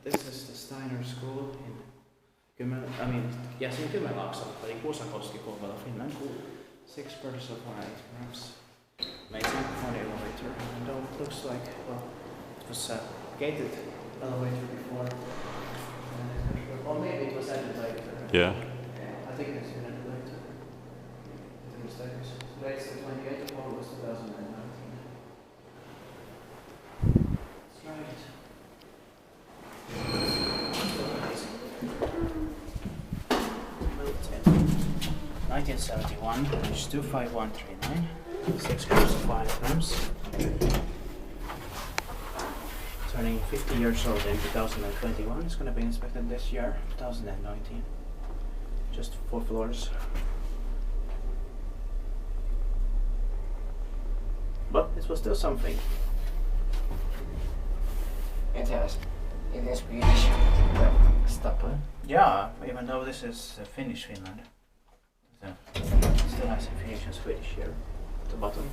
This is the Steiner school in Kymenlaakso, but in Kuusankoski, Kouvola, Finland. 6 pairs of 8 ramps. Amazing Kone elevator. And it looks like, well, it was a gated elevator before. Or maybe it was added later. Yeah. I think it's been added later. Today it's the 28th of August 2019. That's right. 1971, which is 25139, 6 grams of 5 grams. Turning 50 years old in 2021. It's going to be inspected this year, 2019. Just 4 floors. But it was still something. It is Swedish stopper. Yeah, even though this is Finnish Finland. It still has Finnish and Swedish here at the bottom.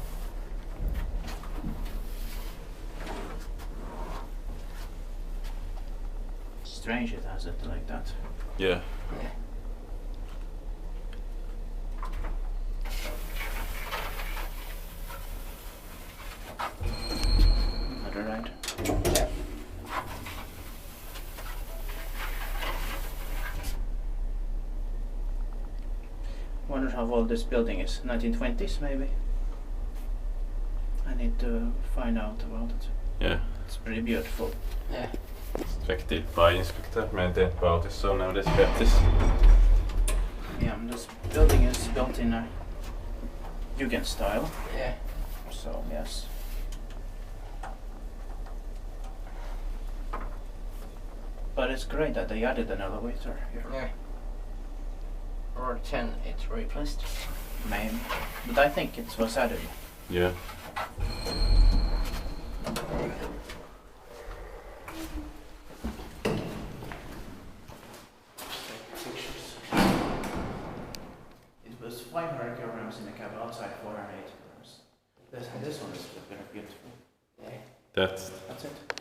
Strange it has it like that. Yeah. Another ride. Yeah. Wonder how old this building is. 1920s maybe? I need to find out about it. Yeah. It's pretty beautiful. Yeah. Effektiv inspektör, men det är inte bara så när det är skeptisk. Yeah, this building is built in a Jugend style. Yeah. So yes. But it's great that they added an elevator here. Yeah. Or 10 it's replaced. Maybe. But I think it was added. Yeah. Pictures. It was 500 kilograms in the cab, outside 480 kilograms. This one is very beautiful. Yeah. That's That's it.